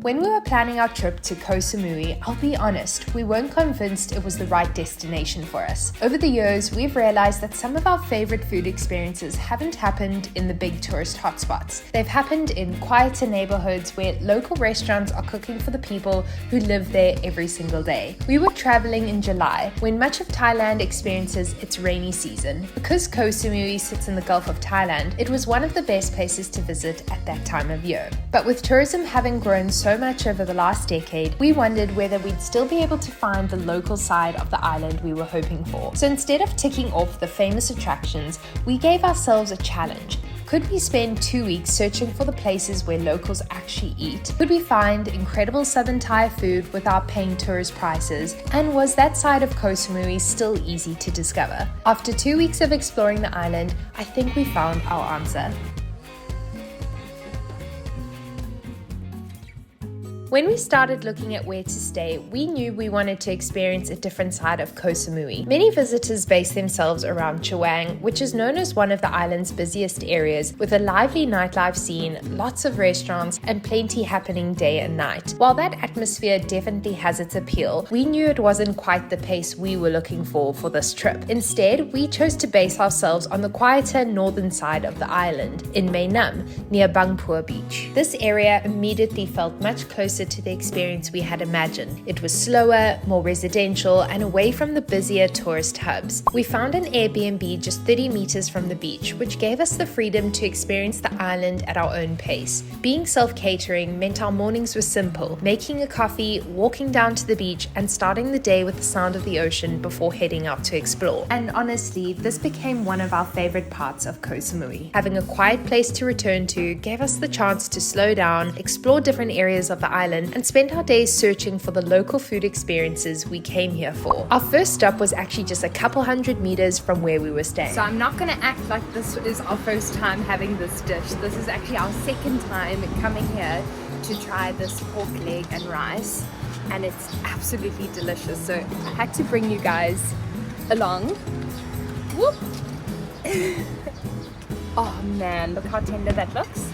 When we were planning our trip to Koh Samui, I'll be honest, we weren't convinced it was the right destination for us. Over the years, we've realized that some of our favorite food experiences haven't happened in the big tourist hotspots. They've happened in quieter neighborhoods where local restaurants are cooking for the people who live there every single day. We were traveling in July, when much of Thailand experiences its rainy season. Because Koh Samui sits in the Gulf of Thailand, it was one of the best places to visit at that time of year. But with tourism having grown so much over the last decade, we wondered whether we'd still be able to find the local side of the island we were hoping for. So instead of ticking off the famous attractions, we gave ourselves a challenge. Could we spend 2 weeks searching for the places where locals actually eat? Could we find incredible southern Thai food without paying tourist prices? And was that side of Koh Samui still easy to discover? After 2 weeks of exploring the island, I think we found our answer. When we started looking at where to stay, we knew we wanted to experience a different side of Koh Samui. Many visitors base themselves around Chaweng, which is known as one of the island's busiest areas, with a lively nightlife scene, lots of restaurants, and plenty happening day and night. While that atmosphere definitely has its appeal, we knew it wasn't quite the pace we were looking for this trip. Instead, we chose to base ourselves on the quieter northern side of the island, in Mae Nam, near Bangpur Beach. This area immediately felt much closer to the experience we had imagined. It was slower, more residential, and away from the busier tourist hubs. We found an Airbnb just 30 meters from the beach, which gave us the freedom to experience the island at our own pace. Being self-catering meant our mornings were simple, making a coffee, walking down to the beach, and starting the day with the sound of the ocean before heading out to explore. And honestly, this became one of our favorite parts of Koh Samui. Having a quiet place to return to gave us the chance to slow down, explore different areas of the island, and spend our days searching for the local food experiences we came here for. Our first stop was actually just a couple hundred meters from where we were staying. So I'm not going to act like this is our first time having this dish. This is actually our second time coming here to try this pork leg and rice, and it's absolutely delicious. So I had to bring you guys along. Whoop! Oh man, look how tender that looks.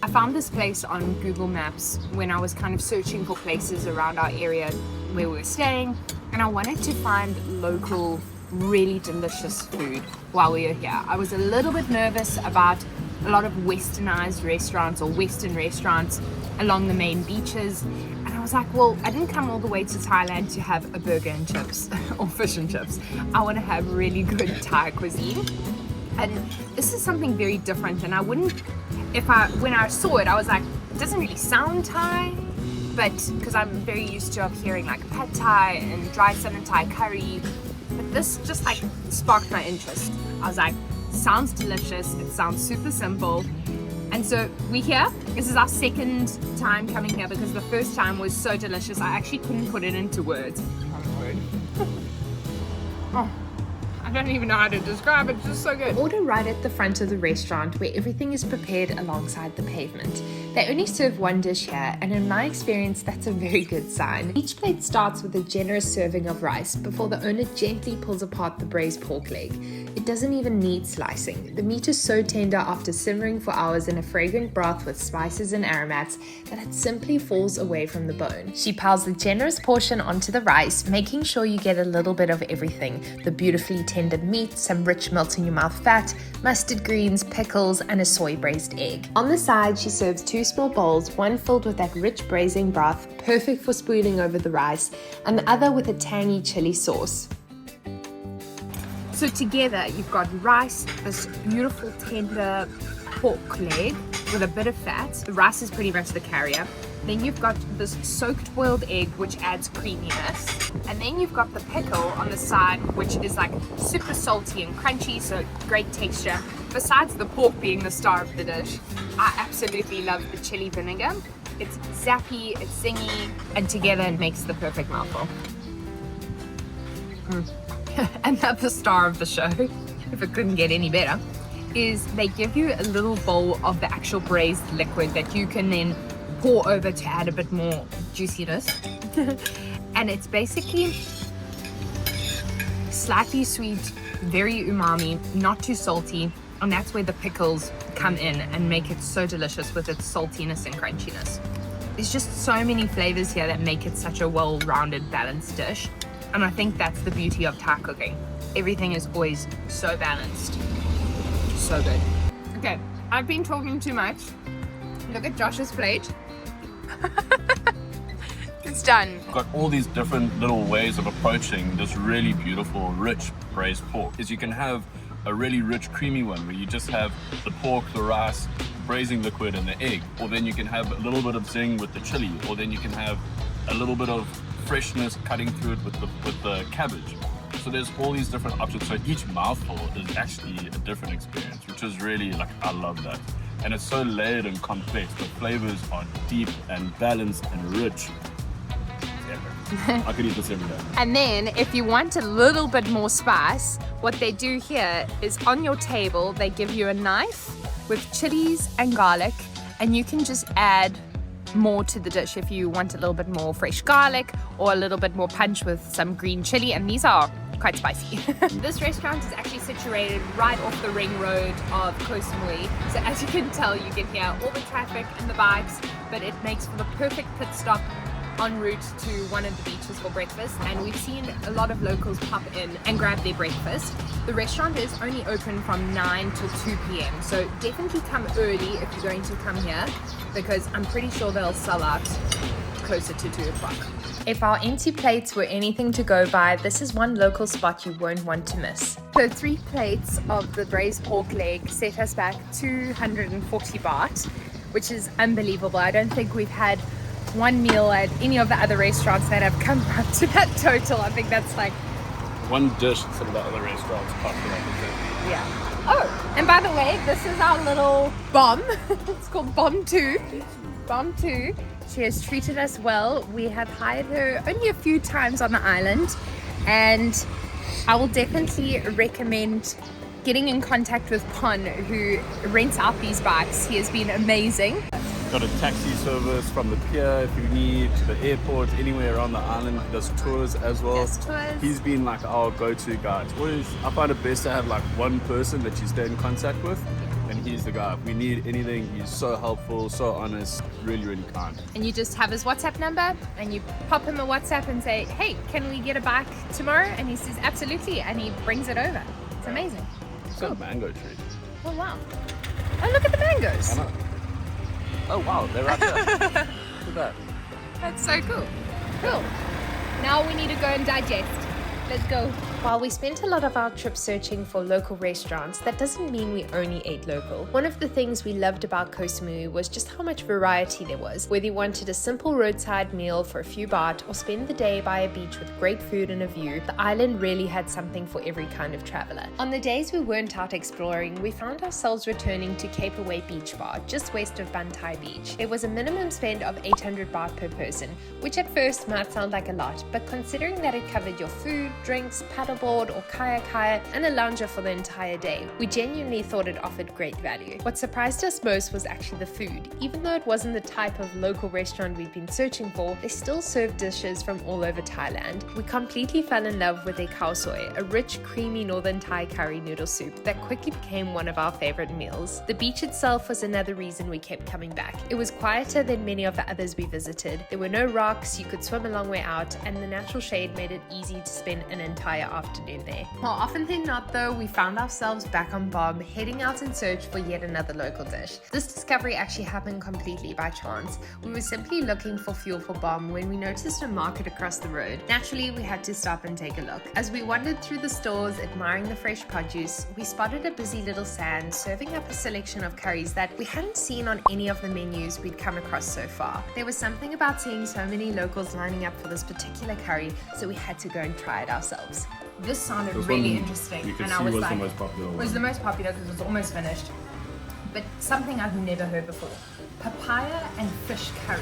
I found this place on Google Maps when I was kind of searching for places around our area where we were staying, and I wanted to find local, really delicious food while we were here. I was a little bit nervous about a lot of westernized restaurants or Western restaurants along the main beaches, and I was like, well, I didn't come all the way to Thailand to have a burger and chips or fish and chips. I want to have really good Thai cuisine, and this is something very different. And I wouldn't, when I saw it, I was like, it doesn't really sound Thai, but because I'm very used to hearing like pad Thai and dry southern Thai curry, but this just like sparked my interest. I was like, sounds delicious, it sounds super simple. And so we're here. This is our second time coming here because the first time was so delicious I actually couldn't put it into words. Oh, I don't even know how to describe it, it's just so good. Order right at the front of the restaurant where everything is prepared alongside the pavement. They only serve one dish here, and in my experience, that's a very good sign. Each plate starts with a generous serving of rice before the owner gently pulls apart the braised pork leg. It doesn't even need slicing. The meat is so tender after simmering for hours in a fragrant broth with spices and aromats that it simply falls away from the bone. She piles the generous portion onto the rice, making sure you get a little bit of everything: the beautifully tender meat, some rich melt-in-your-mouth fat, mustard greens, pickles, and a soy braised egg. On the side, she serves 2 small bowls, one filled with that rich braising broth, perfect for spooling over the rice, and the other with a tangy chili sauce. So together you've got rice, this beautiful tender pork leg with a bit of fat. The rice is pretty much the carrier. Then you've got this soaked boiled egg, which adds creaminess. And then you've got the pickle on the side, which is like super salty and crunchy, so great texture. Besides the pork being the star of the dish, I absolutely love the chili vinegar. It's zappy, it's zingy, and together it makes the perfect mouthful. Another star of the show, if it couldn't get any better, is they give you a little bowl of the actual braised liquid that you can then pour over to add a bit more juiciness. And it's basically slightly sweet, very umami, not too salty, and that's where the pickles come in and make it so delicious with its saltiness and crunchiness. There's just so many flavors here that make it such a well-rounded, balanced dish. And I think that's the beauty of Thai cooking. Everything is always so balanced. So good. Okay, I've been talking too much. Look at Josh's plate. It's done. We've got all these different little ways of approaching this really beautiful, rich braised pork. Is you can have a really rich, creamy one where you just have the pork, the rice, braising liquid, and the egg. Or then you can have a little bit of zing with the chili. Or then you can have a little bit of freshness cutting through it with the cabbage. So there's all these different options. So each mouthful is actually a different experience, which is really like, I love that. And it's so layered and complex. The flavors are deep and balanced and rich. I could eat this every day. And then if you want a little bit more spice, what they do here is on your table, they give you a knife with chilies and garlic, and you can just add more to the dish if you want a little bit more fresh garlic or a little bit more punch with some green chili, and these are quite spicy. This restaurant is actually situated right off the ring road of Koh Samui. So as you can tell, you can hear all the traffic and the bikes, but it makes for the perfect pit stop en route to one of the beaches for breakfast, and we've seen a lot of locals pop in and grab their breakfast. The restaurant is only open from 9 till 2 p.m. so definitely come early if you're going to come here, because I'm pretty sure they'll sell out closer to 2 o'clock. If our empty plates were anything to go by, this is one local spot you won't want to miss. So 3 plates of the braised pork leg set us back 240 baht, which is unbelievable. I don't think we've had one meal at any of the other restaurants that have come up to that total. I think that's like One dish at some of the other restaurants cost me like a yeah. Oh, and by the way, this is our little bomb. It's called Bomb 2. Bomb 2. She has treated us well. We have hired her only a few times on the island, and I will definitely recommend getting in contact with Pon, who rents out these bikes. He has been amazing. Got a taxi service from the pier if you need, to the airport, anywhere around the island. He does tours as well. Yes, tours. He's been like our go-to guy. It's always, I find it best to have like one person that you stay in contact with, and he's the guy. If we need anything, he's so helpful, so honest, really, really kind. And you just have his WhatsApp number, and you pop him a WhatsApp and say, hey, can we get a bike tomorrow? And he says, absolutely, and he brings it over. It's amazing. It's got a mango tree. Oh, wow. Oh, look at the mangoes. I know. Oh wow, they're right there. Look at that. That's so cool. Cool. Now we need to go and digest. Let's go. While we spent a lot of our trip searching for local restaurants, that doesn't mean we only ate local. One of the things we loved about Koh Samui was just how much variety there was. Whether you wanted a simple roadside meal for a few baht or spend the day by a beach with great food and a view, the island really had something for every kind of traveler. On the days we weren't out exploring, we found ourselves returning to Cape Away Beach Bar, just west of Bantai Beach. It was a minimum spend of 800 baht per person, which at first might sound like a lot, but considering that it covered your food, drinks, paddleboard or kayak hire, and a lounger for the entire day, we genuinely thought it offered great value. What surprised us most was actually the food. Even though it wasn't the type of local restaurant we'd been searching for, they still served dishes from all over Thailand. We completely fell in love with their khao soi, a rich, creamy northern Thai curry noodle soup that quickly became one of our favorite meals. The beach itself was another reason we kept coming back. It was quieter than many of the others we visited. There were no rocks, you could swim a long way out, and the natural shade made it easy to spend an entire afternoon there. More often than not though, we found ourselves back on Bob, heading out in search for yet another local dish. This discovery actually happened completely by chance. We were simply looking for fuel for Bomb when we noticed a market across the road. Naturally, we had to stop and take a look. As we wandered through the stores admiring the fresh produce, we spotted a busy little stand serving up a selection of curries that we hadn't seen on any of the menus we'd come across so far. There was something about seeing so many locals lining up for this particular curry, so we had to go and try it ourselves. This sounded really interesting, and I was like, the most popular it was the most popular because it was almost finished. But something I've never heard before: papaya and fish curry.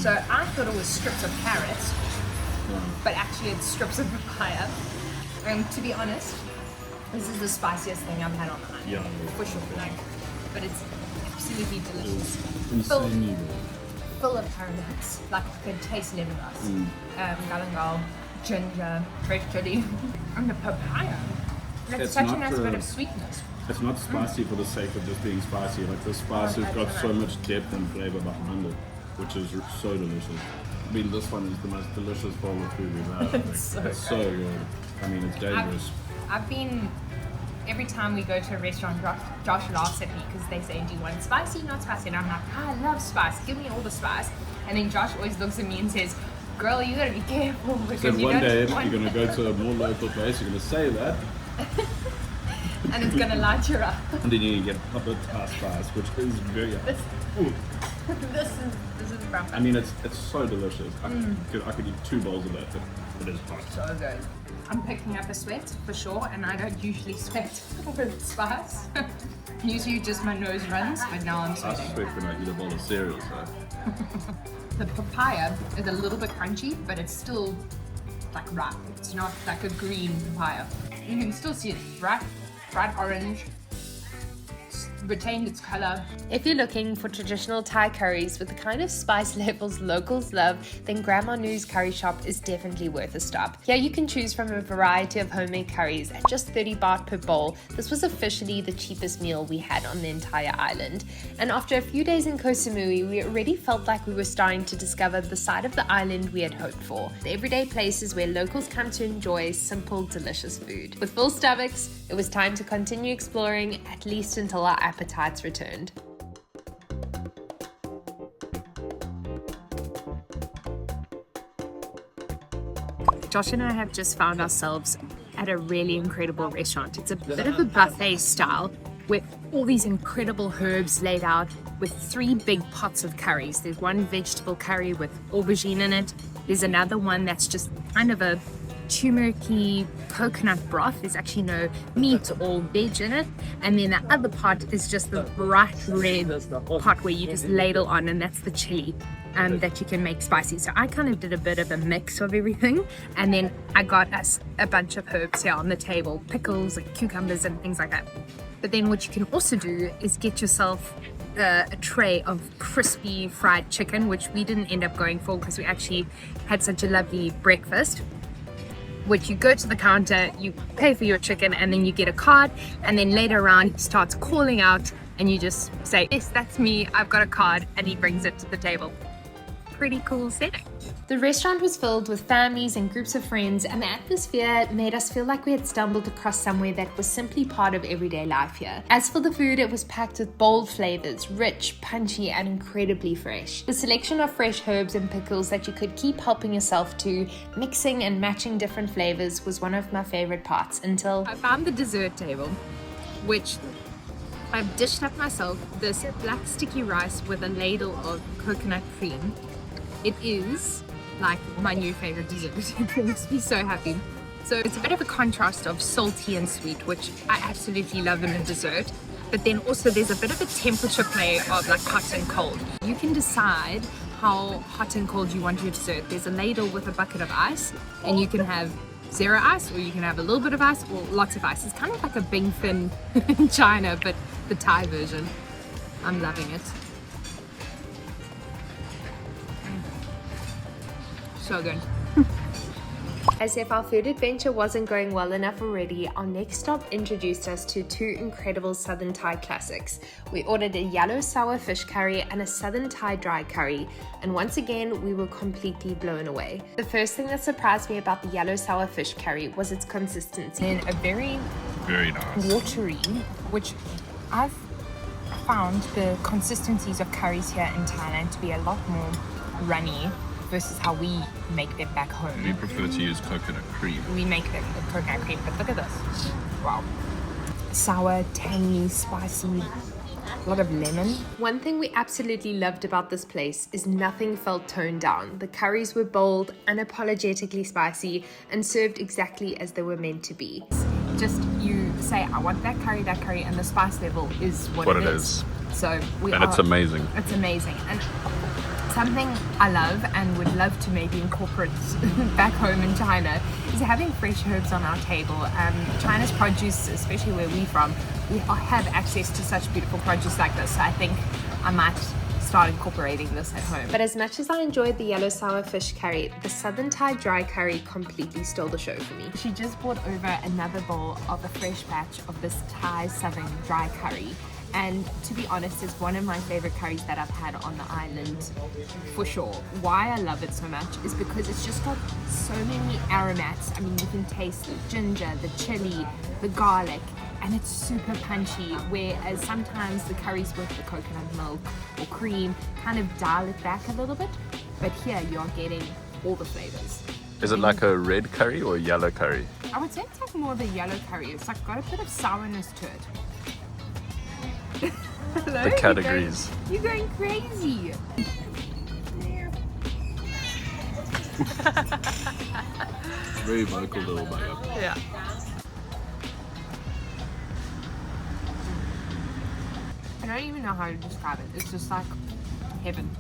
So I thought it was strips of carrot, but actually it's strips of papaya. And to be honest, this is the spiciest thing I've had on the island. Yeah. For sure. But it's absolutely delicious. Insanely Full of aromats, like you could taste lemongrass, galangal, ginger, fresh chili, and the papaya. It's It's such a not, nice bit of sweetness. It's not spicy for the sake of just being spicy. Like the spice has got so much depth and flavor behind it. which is so delicious. I mean, this one is the most delicious bowl of food we've had. I think. It's so good. I mean, it's dangerous. I've been, every time we go to a restaurant, Josh laughs at me because they say, do you want spicy, not spicy? And I'm like, I love spice, give me all the spice. And then Josh always looks at me and says, girl, you gotta be careful because So you one day don't want... you're going to go to a more local place, you're going to say that, and it's gonna light you up. and then you get a bit past spice, which is very... Ooh. This is rough. I mean, it's so delicious. I could eat 2 bowls of that, but it is hot. So good. I'm picking up a sweat for sure, and I don't usually sweat with spice. Usually just my nose runs, but now I'm I sweating. sweat when I eat a bowl of cereal, so... The papaya is a little bit crunchy, but it's still like ripe. It's not like a green papaya. You can still see it bright orange. It's retained its color. If you're looking for traditional Thai curries with the kind of spice levels locals love, then Grandma Noo's curry shop is definitely worth a stop. Here you can choose from a variety of homemade curries at just 30 baht per bowl. This was officially the cheapest meal we had on the entire island. And after a few days in Koh Samui, we already felt like we were starting to discover the side of the island we had hoped for. The everyday places where locals come to enjoy simple, delicious food. With full stomachs, it was time to continue exploring, at least until our appetites returned. Josh and I have just found ourselves at a really incredible restaurant. It's a bit of a buffet style with all these incredible herbs laid out with 3 big pots of curries. There's one vegetable curry with aubergine in it. There's another one that's just kind of a turmeric-y coconut broth. There's actually no meat or veg in it. And then the other pot is just the bright red pot where you just ladle on, and that's the chili. That you can make spicy. So I kind of did a bit of a mix of everything, and then I got us a bunch of herbs here on the table, pickles and cucumbers and things like that. But then what you can also do is get yourself a tray of crispy fried chicken, which we didn't end up going for because we actually had such a lovely breakfast. Which you go to the counter, you pay for your chicken, and then you get a card, and then later on he starts calling out and you just say, yes, that's me, I've got a card, and he brings it to the table. Pretty cool setting. The restaurant was filled with families and groups of friends, and the atmosphere made us feel like we had stumbled across somewhere that was simply part of everyday life here. As for the food, it was packed with bold flavors, rich, punchy, and incredibly fresh. The selection of fresh herbs and pickles that you could keep helping yourself to, mixing and matching different flavors, was one of my favorite parts until I found the dessert table, which I've dished up myself this black sticky rice with a ladle of coconut cream. It is like my new favorite dessert. It makes me so happy. So it's a bit of a contrast of salty and sweet, which I absolutely love in a dessert. But then also there's a bit of a temperature play of like hot and cold. You can decide how hot and cold you want your dessert. There's a ladle with a bucket of ice, and you can have 0 ice, or you can have a little bit of ice, or lots of ice. It's kind of like a Bing Fin in China, but the Thai version. I'm loving it. So good. As if our food adventure wasn't going well enough already, our next stop introduced us to 2 incredible Southern Thai classics. We ordered a yellow sour fish curry and a Southern Thai dry curry, and once again we were completely blown away. The first thing that surprised me about the yellow sour fish curry was its consistency. And a very nice. watery, which I've found the consistencies of curries here in Thailand to be a lot more runny versus how we make them back home. We prefer to use coconut cream. We make them with coconut cream, but look at this. Wow. Sour, tangy, spicy, a lot of lemon. One thing we absolutely loved about this place is nothing felt toned down. The curries were bold, unapologetically spicy, and served exactly as they were meant to be. Just you say, I want that curry, and the spice level is what it is. So it's amazing. It's amazing. And something I love and would love to maybe incorporate back home in China is having fresh herbs on our table. China's produce, especially where we're from, we have access to such beautiful produce like this. So I think I might start incorporating this at home. But as much as I enjoyed the yellow sour fish curry, the Southern Thai dry curry completely stole the show for me. She just brought over another bowl of a fresh batch of this Thai Southern dry curry. And to be honest, it's one of my favorite curries that I've had on the island for sure. Why I love it so much is because it's just got so many aromats. I mean, you can taste the ginger, the chili, the garlic, and it's super punchy, whereas sometimes the curries with the coconut milk or cream kind of dial it back a little bit, but here you're getting all the flavors. Is it like a red curry or a yellow curry? I would say it's like more of a yellow curry. It's like got a bit of sourness to it. Hello, The categories. You're going crazy. Very vocal little bugger. Yeah. I don't even know how to describe it. It's just like heaven.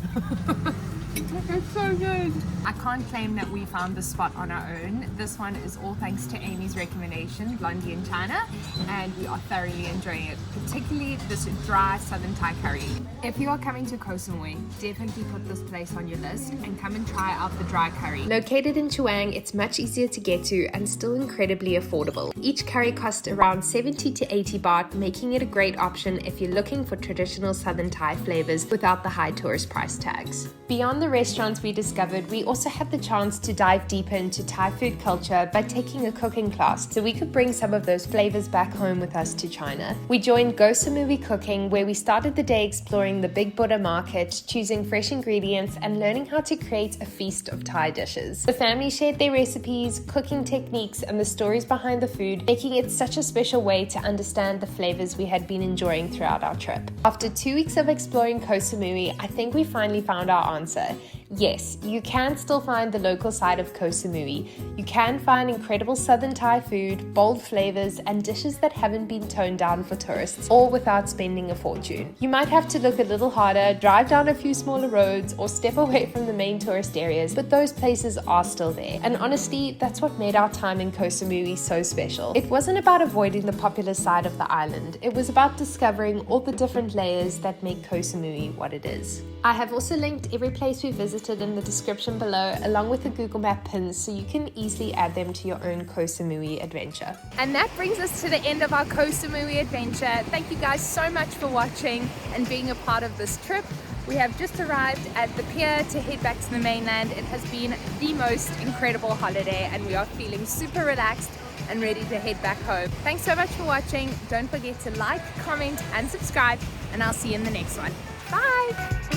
It's so good. I can't claim that we found this spot on our own. This one is all thanks to Amy's recommendation, Blondie in China, and we are thoroughly enjoying it, particularly this dry southern Thai curry. If you are coming to Koh Samui, definitely put this place on your list and come and try out the dry curry. Located in Chaweng, it's much easier to get to and still incredibly affordable. Each curry costs around 70 to 80 baht, making it a great option if you're looking for traditional southern Thai flavors without the high tourist price tags. Beyond the restaurants we discovered, we also had the chance to dive deeper into Thai food culture by taking a cooking class, so we could bring some of those flavors back home with us to China. We joined Koh Samui Cooking, where we started the day exploring the Big Buddha market, choosing fresh ingredients and learning how to create a feast of Thai dishes. The family shared their recipes, cooking techniques and the stories behind the food, making it such a special way to understand the flavors we had been enjoying throughout our trip. After 2 weeks of exploring Koh Samui, I think we finally found our answer. Yes, you can still find the local side of Koh Samui. You can find incredible southern Thai food, bold flavors, and dishes that haven't been toned down for tourists, all without spending a fortune. You might have to look a little harder, drive down a few smaller roads, or step away from the main tourist areas, but those places are still there. And honestly, that's what made our time in Koh Samui so special. It wasn't about avoiding the popular side of the island. It was about discovering all the different layers that make Koh Samui what it is. I have also linked every place we visited in the description below, along with the Google Map pins, so you can easily add them to your own Koh Samui adventure. And that brings us to the end of our Koh Samui adventure. Thank you guys so much for watching and being a part of this trip. We have just arrived at the pier to head back to the mainland. It has been the most incredible holiday and we are feeling super relaxed and ready to head back home. Thanks so much for watching. Don't forget to like, comment and subscribe, and I'll see you in the next one. Bye!